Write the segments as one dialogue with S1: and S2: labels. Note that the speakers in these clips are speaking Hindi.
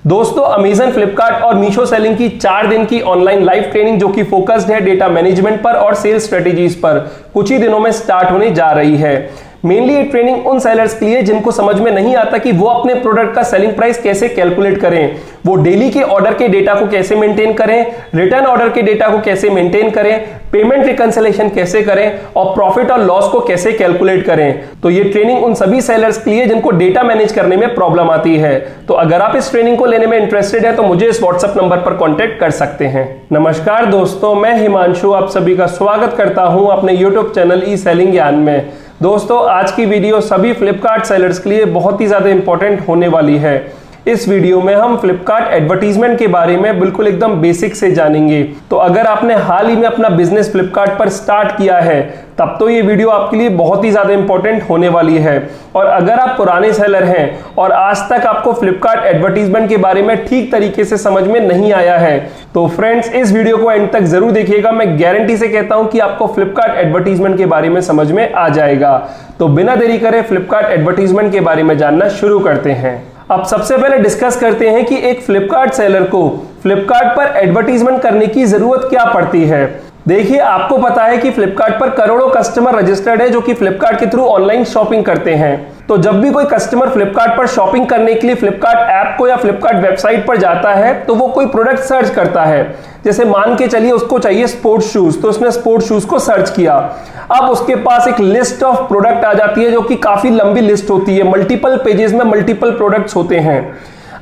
S1: दोस्तों अमेजन, फ्लिपकार्ट और मीशो सेलिंग की 4 दिन की ऑनलाइन लाइव ट्रेनिंग जो कि फोकस्ड है डेटा मैनेजमेंट पर और सेल्स स्ट्रेटेजीज पर कुछ ही दिनों में स्टार्ट होने जा रही है। मेनली ये ट्रेनिंग उन सेलर्स के लिए जिनको समझ में नहीं आता कि वो अपने प्रोडक्ट का सेलिंग प्राइस कैसे कैलकुलेट करें, वो डेली के ऑर्डर के डेटा को कैसे मेंटेन करें, रिटर्न ऑर्डर के डेटा को कैसे मेंटेन करें, पेमेंट रिकंसिलिएशन कैसे करें और प्रॉफिट और लॉस को कैसे कैलकुलेट करें। तो ये ट्रेनिंग उन सभी सेलर्स के लिए जिनको डेटा मैनेज करने में प्रॉब्लम आती है। तो अगर आप इस ट्रेनिंग को लेने में इंटरेस्टेड है तो मुझे इस व्हाट्सएप नंबर पर कॉन्टेक्ट कर सकते हैं। नमस्कार दोस्तों, मैं हिमांशु आप सभी का स्वागत करता हूं अपने यूट्यूब चैनल ई सेलिंग ज्ञान में। दोस्तों आज की वीडियो सभी फ्लिपकार्ट सेलर्स के लिए बहुत ही ज्यादा इंपॉर्टेंट होने वाली है। इस वीडियो में हम फ्लिपकार्ट एडवर्टीजमेंट के बारे में बिल्कुल एकदम बेसिक से जानेंगे। तो अगर आपने हाल ही में अपना बिजनेस फ्लिपकार्ट पर स्टार्ट किया है तब तो ये वीडियो आपके लिए बहुत ही ज्यादा इंपॉर्टेंट होने वाली है। और अगर आप पुराने सेलर हैं और आज तक आपको फ्लिपकार्ट एडवर्टीजमेंट के बारे में ठीक तरीके से समझ में नहीं आया है तो फ्रेंड्स इस वीडियो को एंड तक जरूर देखिएगा। मैं गारंटी से कहता हूं कि आपको फ्लिपकार्ट एडवर्टीजमेंट के बारे में समझ में आ जाएगा। तो बिना देरी करे फ्लिपकार्ट एडवर्टीजमेंट के बारे में जानना शुरू करते हैं। अब सबसे पहले डिस्कस करते हैं कि एक फ्लिपकार्ट सेलर को फ्लिपकार्ट पर एडवर्टीजमेंट करने की जरूरत क्या पड़ती है। देखिए आपको पता है कि फ्लिपकार्ट पर करोड़ों कस्टमर रजिस्टर्ड है जो कि फ्लिपकार्ट के थ्रू ऑनलाइन शॉपिंग करते हैं। तो जब भी कोई कस्टमर फ्लिपकार्ट पर शॉपिंग करने के लिए फ्लिपकार्ट ऐप को या फ्लिपकार्ट वेबसाइट पर जाता है तो वो कोई प्रोडक्ट सर्च करता है। जैसे मान के चलिए उसको चाहिए स्पोर्ट्स शूज, तो उसने स्पोर्ट्स शूज को सर्च किया। अब उसके पास एक लिस्ट ऑफ प्रोडक्ट आ जाती है जो कि काफी लंबी लिस्ट होती है, मल्टीपल पेजेस में मल्टीपल प्रोडक्ट्स होते हैं।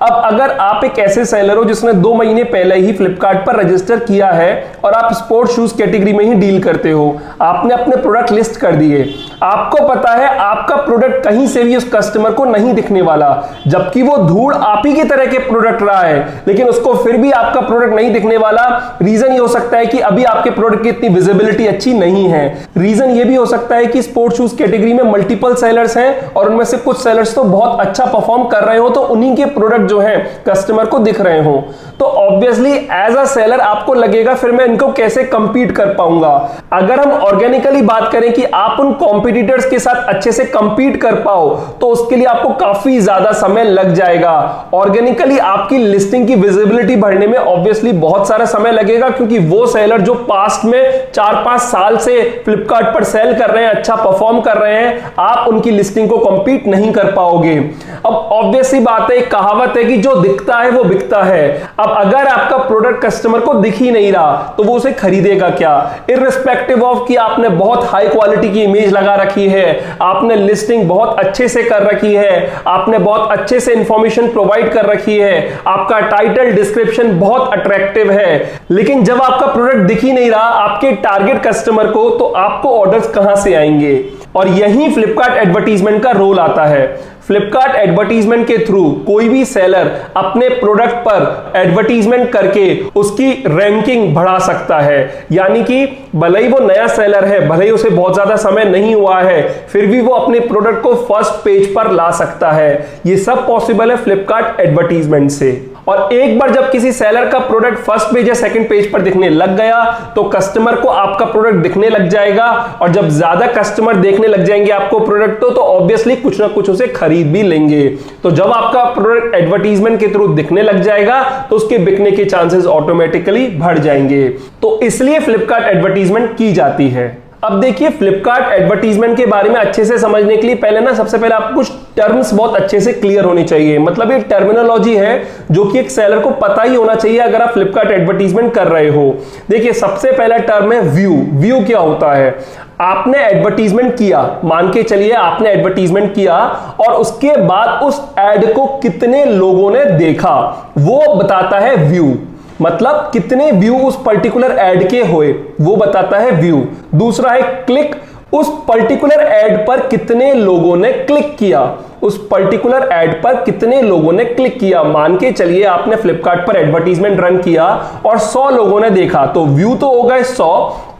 S1: अब अगर आप एक ऐसे सेलर हो जिसने 2 महीने पहले ही फ्लिपकार्ट पर रजिस्टर किया है और आप स्पोर्ट्स शूज कैटेगरी में ही डील करते हो, आपने अपने प्रोडक्ट लिस्ट कर दिए, आपको पता है आपका प्रोडक्ट कहीं से भी उस कस्टमर को नहीं दिखने वाला, जबकि वो धूल आप ही के तरह के प्रोडक्ट रहा है लेकिन उसको फिर भी आपका प्रोडक्ट नहीं दिखने वाला। रीजन ये हो सकता है कि अभी आपके प्रोडक्ट की इतनी विजिबिलिटी अच्छी नहीं है। रीजन ये भी हो सकता है कि स्पोर्ट्स शूज कैटेगरी में मल्टीपल सेलर्स हैं और उनमें से कुछ सेलर्स तो बहुत अच्छा परफॉर्म कर रहे हो तो उन्हीं के प्रोडक्ट जो है कस्टमर को दिख रहे हो। तो ऑब्वियसली एज अ सेलर आपको लगेगा फिर मैं इनको कैसे कंपीट कर पाऊंगा। अगर हम ऑर्गेनिकली बात करें कि आप उन कॉम्पिटिटर्स के साथ अच्छे से कंपीट कर पाओ तो उसके लिए आपको काफी ज्यादा समय लग जाएगा। ऑर्गेनिकली आपकी लिस्टिंग की विजिबिलिटी बढ़ने में ऑब्वियसली बहुत सारा समय लगेगा क्योंकि वो सेलर जो पास्ट में 4-5 साल से फ्लिपकार्ट पर सेल कर रहे हैं, अच्छा परफॉर्म कर रहे हैं, आप उनकी लिस्टिंग को कंपीट नहीं कर पाओगे। अब ऑब्वियसली बात है, एक कहावत है कि जो दिखता है वो बिकता है। अब अगर आपका प्रोडक्ट कस्टमर को दिख ही नहीं रहा तो वो उसे खरीदेगा क्या, इररिस्पेक्टिव ऑफ कि आपने बहुत हाई क्वालिटी की इमेज लगा रखी है, आपने लिस्टिंग बहुत अच्छे से कर रखी है, आपने बहुत अच्छे से इंफॉर्मेशन प्रोवाइड कर रखी है, आपका टाइटल डिस्क्रिप्शन बहुत अट्रैक्टिव है, लेकिन जब आपका प्रोडक्ट दिख ही नहीं रहा आपके टारगेट कस्टमर को तो आपको ऑर्डर्स कहां से आएंगे। और यही फ्लिपकार्ट एडवर्टीजमेंट का रोल आता है। फ्लिपकार्ट एडवर्टीजमेंट के थ्रू कोई भी सेलर अपने प्रोडक्ट पर एडवर्टीजमेंट करके उसकी रैंकिंग बढ़ा सकता है। यानी कि भले ही वो नया सेलर है, भले ही उसे बहुत ज्यादा समय नहीं हुआ है, फिर भी वो अपने प्रोडक्ट को फर्स्ट पेज पर ला सकता है। ये सब पॉसिबल है फ्लिपकार्ट एडवर्टीजमेंट से। और एक बार जब किसी सेलर का प्रोडक्ट फर्स्ट पेज या सेकंड पेज पर दिखने लग गया तो कस्टमर को आपका प्रोडक्ट दिखने लग जाएगा। और जब ज्यादा कस्टमर देखने लग जाएंगे आपको प्रोडक्ट तो ऑब्वियसली कुछ ना कुछ उसे खरीद भी लेंगे। तो जब आपका प्रोडक्ट एडवर्टीजमेंट के थ्रू दिखने लग जाएगा तो उसके बिकने के चांसेस ऑटोमेटिकली बढ़ जाएंगे। तो इसलिए फ्लिपकार्ट एडवर्टीजमेंट की जाती है। अब देखिए फ्लिपकार्ट एडवर्टीजमेंट के बारे में अच्छे से समझने के लिए पहले ना सबसे पहले आपको कुछ टर्म्स बहुत अच्छे से क्लियर होनी चाहिए। मतलब ये टर्मिनोलॉजी है जो कि एक सेलर को पता ही होना चाहिए अगर आप फ्लिपकार्ट एडवर्टीजमेंट कर रहे हो। देखिए सबसे पहला टर्म है व्यू। व्यू क्या होता है? आपने एडवर्टीजमेंट किया, मान के चलिए आपने एडवर्टीजमेंट किया और उसके बाद उस एड को कितने लोगों ने देखा वो बताता है व्यू। मतलब कितने व्यू उस पर्टिकुलर एड के हुए वो बताता है व्यू। दूसरा है क्लिक। उस पर्टिकुलर एड पर कितने लोगों ने क्लिक किया, उस पर्टिकुलर एड पर कितने लोगों ने क्लिक किया। मान के चलिए आपने फ्लिपकार्ट पर एडवर्टीजमेंट रन किया और 100 लोगों ने देखा तो व्यू तो हो गए 100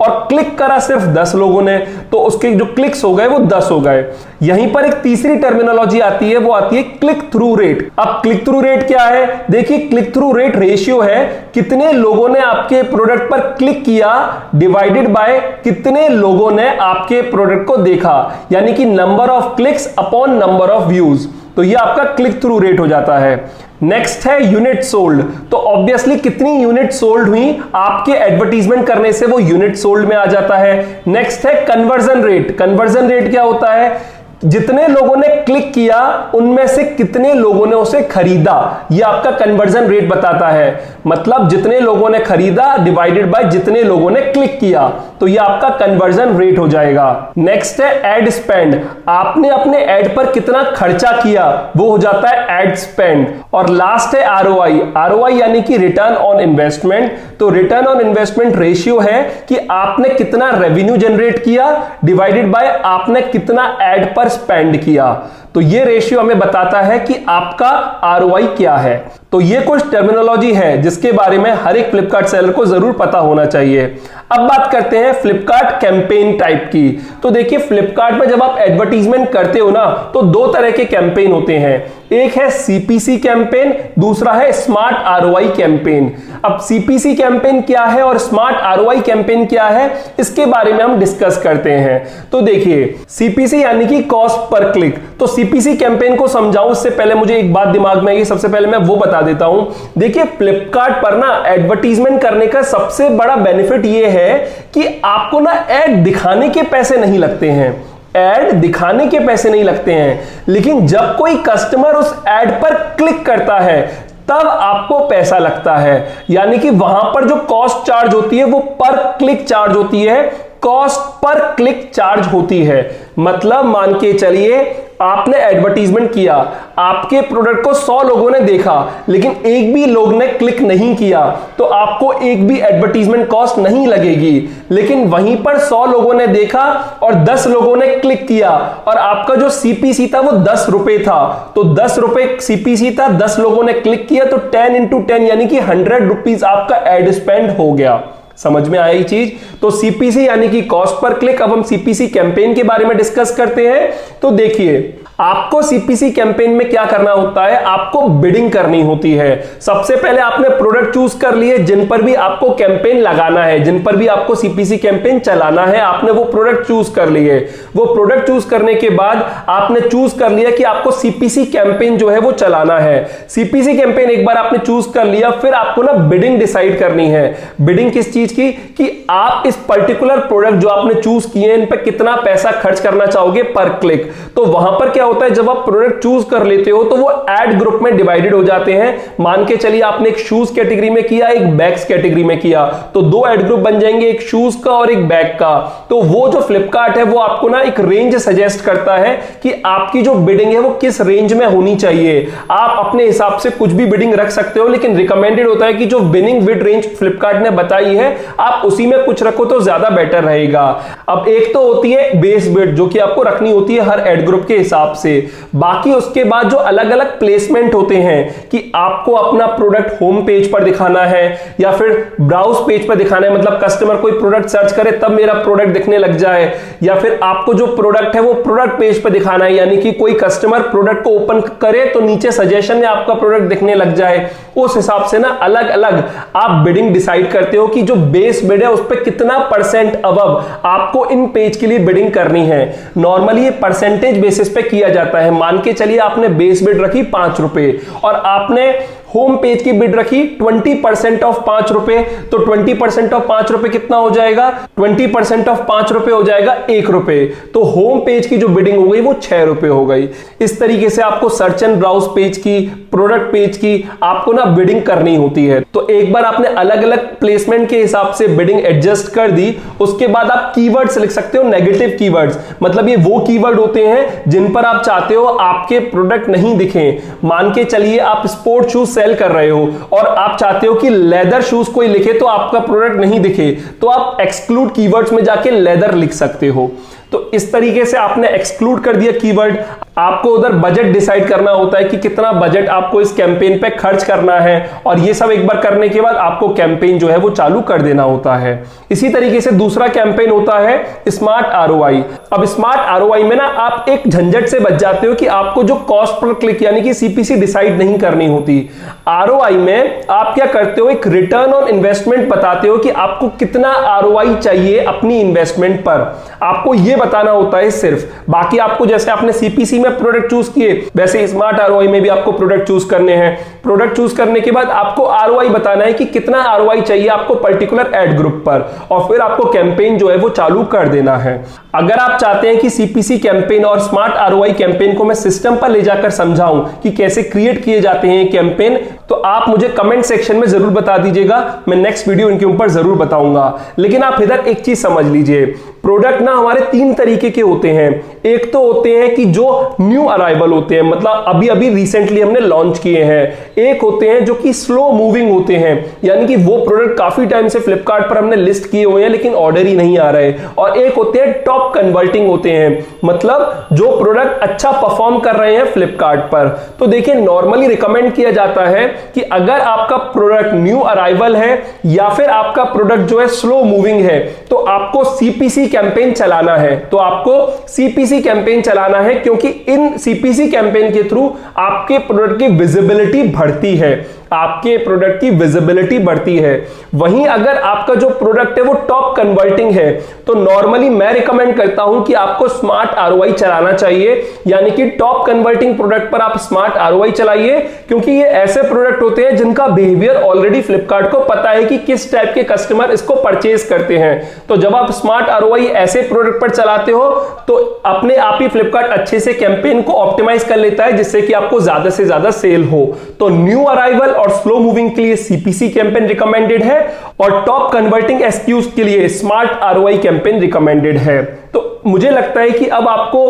S1: और क्लिक करा सिर्फ 10 लोगों ने तो उसके जो क्लिक्स हो गए वो 10 हो गए। यहीं पर एक तीसरी टर्मिनोलॉजी आती है, वो आती है क्लिक थ्रू रेट। अब क्लिक थ्रू रेट क्या है? देखिए क्लिक थ्रू रेट रेशियो है कितने लोगों ने आपके प्रोडक्ट पर क्लिक किया डिवाइडेड बाय कितने लोगों ने आपके प्रोडक्ट को देखा, यानी कि number of clicks upon number of views. तो ये आपका क्लिक थ्रू रेट हो जाता है। नेक्स्ट है यूनिट सोल्ड। तो ऑब्वियसली कितनी यूनिट सोल्ड हुई आपके एडवर्टीजमेंट करने से वो यूनिट सोल्ड में आ जाता है। नेक्स्ट है कन्वर्जन रेट। कन्वर्जन रेट क्या होता है? जितने लोगों ने क्लिक किया उनमें से कितने लोगों ने उसे खरीदा, यह आपका कन्वर्जन रेट बताता है। मतलब जितने लोगों ने खरीदा डिवाइडेड बाय जितने लोगों ने क्लिक किया, तो यह आपका कन्वर्जन रेट हो जाएगा। नेक्स्ट है एड स्पेंड। आपने अपने एड पर कितना खर्चा किया, वो हो जाता है एड स्पेंड। और लास्ट है आरओआई। आरओआई यानी कि रिटर्न ऑन इन्वेस्टमेंट। तो रिटर्न ऑन इन्वेस्टमेंट रेशियो है कि आपने कितना रेवेन्यू जनरेट किया डिवाइडेड बाय आपने कितना एड पर स्पेंड किया। तो ये रेशियो हमें बताता है कि आपका आरओआई क्या है। तो ये कुछ टर्मिनोलॉजी है जिसके बारे में हर एक फ्लिपकार्ट सेलर को जरूर पता होना चाहिए। अब बात करते हैं फ्लिपकार्ट कैंपेन टाइप की। तो देखिए फ्लिपकार्ट में जब आप एडवर्टीजमेंट करते हो ना, तो दो तरह के कैंपेन होते हैं। एक है सीपीसी कैंपेन, दूसरा है स्मार्ट आरओआई कैंपेन। अब सीपीसी कैंपेन क्या है और स्मार्ट आरओआई कैंपेन क्या है, इसके बारे में हम डिस्कस करते हैं। तो देखिए सीपीसी यानी कि कॉस्ट पर क्लिक। तो सीपीसी कैंपेन को समझाऊं उससे पहले मुझे एक बात दिमाग में आई, सबसे पहले मैं वो बता देता हूं। देखिए फ्लिपकार्ट पर ना एडवर्टीजमेंट करने का सबसे बड़ा बेनिफिट ये है कि आपको ना ऐड दिखाने के पैसे नहीं लगते हैं। ऐड दिखाने के पैसे नहीं लगते हैं, लेकिन जब कोई कस्टमर उस ऐड पर क्लिक करता है तब आपको पैसा लगता है। यानी कि वहां पर जो कॉस्ट चार्ज होती है वो पर क्लिक चार्ज होती है, कॉस्ट पर क्लिक चार्ज होती है। मतलब मान के चलिए आपने एडवर्टीजमेंट किया, आपके प्रोडक्ट को 100 लोगों ने देखा लेकिन एक भी लोग ने क्लिक नहीं किया, तो आपको एक भी एडवर्टीजमेंट कॉस्ट नहीं लगेगी। लेकिन वहीं पर 100 लोगों ने देखा और 10 लोगों ने क्लिक किया और आपका जो सीपीसी था वो 10 रुपए था, तो 10 रुपए सीपीसी था, 10 लोगों ने क्लिक किया, तो 10 into 10 यानी कि 100 रुपीज आपका एड स्पेंड हो गया। समझ में आई चीज? तो सीपीसी यानी कि कॉस्ट पर क्लिक। अब हम सीपीसी कैंपेन के बारे में डिस्कस करते हैं। तो देखिए आपको सीपीसी कैंपेन में क्या करना होता है, आपको बिडिंग करनी होती है। सबसे पहले आपने प्रोडक्ट चूज कर लिए जिन पर भी आपको कैंपेन लगाना है, जिन पर भी आपको सीपीसी कैंपेन चलाना है, आपने वो प्रोडक्ट चूज कर लिए। वो प्रोडक्ट चूज करने के बाद आपने चूज कर लिया कि आपको सीपीसी कैंपेन जो है वो चलाना है। सीपीसी कैंपेन एक बार आपने चूज कर लिया, फिर आपको ना बिडिंग डिसाइड करनी है। बिडिंग किस चीज की? कि आप इस पर्टिकुलर प्रोडक्ट जो आपने चूज किए इन पर कितना पैसा खर्च करना चाहोगे पर क्लिक। तो वहां पर क्या होता है, जब आप प्रोडक्ट चूज कर लेते हो तो वो एड ग्रुप में डिवाइडेड हो जाते हैं। मान के चलिए आपने एक शूज कैटेगरी में किया, एक बैग्स कैटेगरी में किया, तो दो एड ग्रुप बन जाएंगे, एक शूज का और एक बैग का। तो वो जो फ्लिपकार्ट है वो आपको ना एक रेंज सजेस्ट करता है कि आपकी जो बिडिंग है वो किस रेंज में होनी चाहिए। आप अपने हिसाब से कुछ भी बिडिंग रख सकते हो, लेकिन रिकमेंडेड होता है कि जो विनिंग बिड रेंज फ्लिपकार्ट ने बताई है आप उसी में कुछ रखो तो ज्यादा बेटर रहेगा। अब एक तो होती है बेस बिड जो कि आपको रखनी होती है हर एड ग्रुप के हिसाब से। बाकी उसके बाद जो अलग अलग प्लेसमेंट होते हैं कि आपको अपना प्रोडक्ट होम पेज पर दिखाना है या फिर ब्राउज पेज पर दिखाना है, मतलब कस्टमर कोई प्रोडक्ट सर्च करे तब मेरा प्रोडक्ट दिखने लग जाए, या फिर आपको जो प्रोडक्ट है वो प्रोडक्ट पेज पर दिखाना है, यानी कि कोई कस्टमर प्रोडक्ट को ओपन करे तो नीचे सजेशन में आपका प्रोडक्ट दिखने लग जाए। उस हिसाब से ना अलग अलग आप बिडिंग डिसाइड करते हो कि जो बेस बिड है उस पर कितना परसेंट अबव आपको इन पेज के लिए बिडिंग करनी है। नॉर्मली ये परसेंटेज बेसिस पे किया जाता है। मान के चलिए आपने बेस बिड रखी 5 रुपए और आपने होम पेज की बिड रखी 20% ऑफ 5 रुपए, तो 20% ऑफ 5 रुपए कितना हो जाएगा? 20% ऑफ 5 रुपए हो जाएगा 1 रुपए। तो होम पेज की जो बिडिंग हो गई वो 6 रुपए हो गई। इस तरीके से आपको सर्च एंड ब्राउज पेज की, प्रोडक्ट पेज की आपको ना बिडिंग करनी होती है। तो एक बार आपने अलग अलग प्लेसमेंट के हिसाब से बिडिंग एडजस्ट कर दी, उसके बाद आप कीवर्ड्स लिख सकते हो, नेगेटिव कीवर्ड्स। मतलब ये वो कीवर्ड होते हैं जिन पर आप चाहते हो आपके प्रोडक्ट नहीं दिखें। मान के चलिए आप स्पोर्ट शूज सेल कर रहे हो और आप चाहते हो कि लेदर शूज कोई लिखे तो आपका प्रोडक्ट नहीं दिखे, तो आप एक्सक्लूड कीवर्ड्स में जाके लेदर लिख सकते हो। तो इस तरीके से आपने एक्सक्लूड कर दिया कीवर्ड। आपको उधर बजट डिसाइड करना होता है कि कितना बजट आपको इस कैंपेन पे खर्च करना है, और ये सब एक बार करने के बाद आपको कैंपेन जो है वो चालू कर देना होता है। इसी तरीके से दूसरा कैंपेन होता है स्मार्ट आरओआई। अब स्मार्ट आरओआई में ना आप एक झंझट से बच जाते हो कि आपको जो कॉस्ट पर क्लिक यानी कि सीपीसी डिसाइड नहीं करनी होती। आरओआई में आप क्या करते हो, एक रिटर्न ऑन इन्वेस्टमेंट बताते हो कि आपको कितना आरओआई चाहिए अपनी इन्वेस्टमेंट पर, आपको ये बताना होता है सिर्फ। बाकी आपको जैसे आपने सीपीसी में प्रोडक्ट चूज किए वैसे स्मार्ट आरओआई में भी आपको प्रोडक्ट चूज करने हैं। प्रोडक्ट चूज करने के बाद आपको आरओआई बताना है कि कितना आरओआई चाहिए आपको पर्टिकुलर एड ग्रुप पर, और फिर आपको कैंपेन जो है वो चालू कर देना है। अगर आप चाहते हैं कि सीपीसी कैंपेन और स्मार्ट आरओआई कैंपेन को मैं सिस्टम पर ले जाकर समझाऊं कि कैसे क्रिएट किए जाते हैं कैंपेन, तो आप मुझे कमेंट सेक्शन में जरूर बता दीजिएगा, मैं नेक्स्ट वीडियो इनके ऊपर जरूर बताऊंगा। लेकिन आप इधर एक चीज समझ लीजिए, प्रोडक्ट ना हमारे 3 तरीके के होते हैं। एक तो होते हैं कि जो न्यू अराइवल होते हैं, मतलब अभी अभी रिसेंटली हमने लॉन्च किए हैं। एक होते हैं जो कि स्लो मूविंग होते हैं, यानी कि वो प्रोडक्ट काफी टाइम से फ्लिपकार्ट पर हमने लिस्ट किए हुए हैं लेकिन ऑर्डर ही नहीं आ रहे। और एक होते हैं टॉप कन्वर्टिंग होते हैं, मतलब जो प्रोडक्ट अच्छा परफॉर्म कर रहे हैं फ्लिपकार्ट पर। तो देखिए, नॉर्मली रिकमेंड किया जाता है कि अगर आपका प्रोडक्ट न्यू अराइवल है या फिर आपका प्रोडक्ट जो है स्लो मूविंग है, तो आपको सीपीसी कैंपेन चलाना है। तो आपको सीपीसी कैंपेन चलाना है, क्योंकि इन सीपीसी कैंपेन के थ्रू आपके प्रोडक्ट की विजिबिलिटी बढ़ती है, आपके प्रोडक्ट की विजिबिलिटी बढ़ती है। वहीं अगर आपका जो प्रोडक्ट है वो टॉप कन्वर्टिंग है, तो नॉर्मली मैं रिकमेंड करता हूं कि आपको स्मार्ट आरओआई चलाना चाहिए, यानी कि टॉप कन्वर्टिंग प्रोडक्ट पर आप स्मार्ट आरओआई चलाइए, क्योंकि ये ऐसे प्रोडक्ट होते हैं जिनका बिहेवियर ऑलरेडी फ्लिपकार्ट को पता है कि किस टाइप के कस्टमर इसको परचेज करते हैं। तो जब आप स्मार्ट आरओआई ऐसे प्रोडक्ट पर चलाते हो तो अपने आप ही फ्लिपकार्ट अच्छे से कैंपेन को ऑप्टिमाइज कर लेता है, जिससे कि आपको ज्यादा से ज्यादा सेल हो। तो न्यू अराइवल और स्लो मूविंग के लिए सीपीसी कैंपेन रिकमेंडेड है, और टॉप कन्वर्टिंग एसक्यूज के लिए स्मार्ट आरओआई कैंपेन रिकमेंडेड है। तो मुझे लगता है कि अब आपको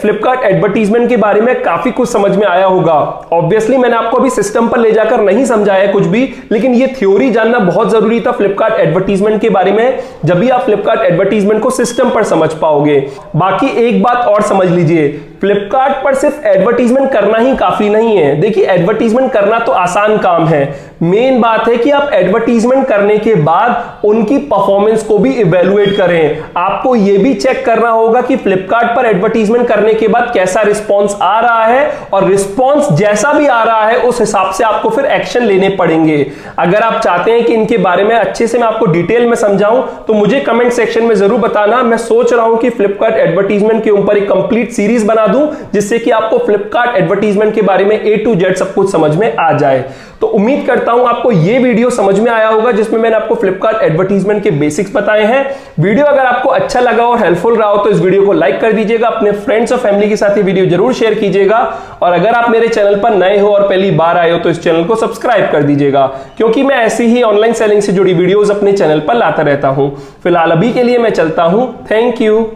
S1: फ्लिपकार्ट एडवर्टीजमेंट के बारे में काफी कुछ समझ में आया होगा। ऑब्वियसली मैंने आपको अभी सिस्टम पर ले जाकर नहीं समझाया कुछ भी, लेकिन ये थ्योरी जानना बहुत जरूरी था फ्लिपकार्ट एडवर्टीजमेंट के बारे में, जब भी आप फ्लिपकार्ट एडवर्टीजमेंट को सिस्टम पर समझ पाओगे। बाकी एक बात और समझ लीजिए, फ्लिपकार्ट पर सिर्फ एडवर्टीजमेंट करना ही काफी नहीं है। देखिए, एडवर्टीजमेंट करना तो आसान काम है, मेन बात है कि आप एडवर्टीजमेंट करने के बाद उनकी परफॉर्मेंस को भी इवैल्यूएट करें। आपको यह भी चेक करना होगा कि फ्लिपकार्ट पर एडवर्टीजमेंट करने के बाद कैसा रिस्पॉन्स आ रहा है, और रिस्पॉन्स जैसा भी आ रहा है उस हिसाब से आपको फिर एक्शन लेने पड़ेंगे। अगर आप चाहते हैं कि इनके बारे में अच्छे से मैं आपको डिटेल में समझाऊं, तो मुझे कमेंट सेक्शन में जरूर बताना। मैं सोच रहा हूं कि फ्लिपकार्ट एडवर्टीजमेंट के ऊपर एक कंप्लीट सीरीज बना दूं, जिससे कि आपको फ्लिपकार्ट एडवर्टीजमेंट के बारे में A to Z सब कुछ समझ में आ जाए। तो उम्मीद करता हूं आपको यह वीडियो समझ में आया होगा, जिसमें मैंने आपको फ्लिपकार्ट एडवर्टीजमेंट के बेसिक्स बताए हैं। वीडियो अगर आपको अच्छा लगा और हेल्पफुल रहा हो तो इस वीडियो को लाइक कर दीजिएगा, अपने फ्रेंड्स और फैमिली के साथ ये वीडियो जरूर शेयर कीजिएगा। और अगर आप मेरे चैनल पर नए हो और पहली बार आए हो तो इस चैनल को सब्सक्राइब कर दीजिएगा, क्योंकि मैं ऐसी ही ऑनलाइन सेलिंग से जुड़ी वीडियोस अपने चैनल पर लाता रहता हूं। फिलहाल अभी के लिए मैं चलता हूं। Thank you.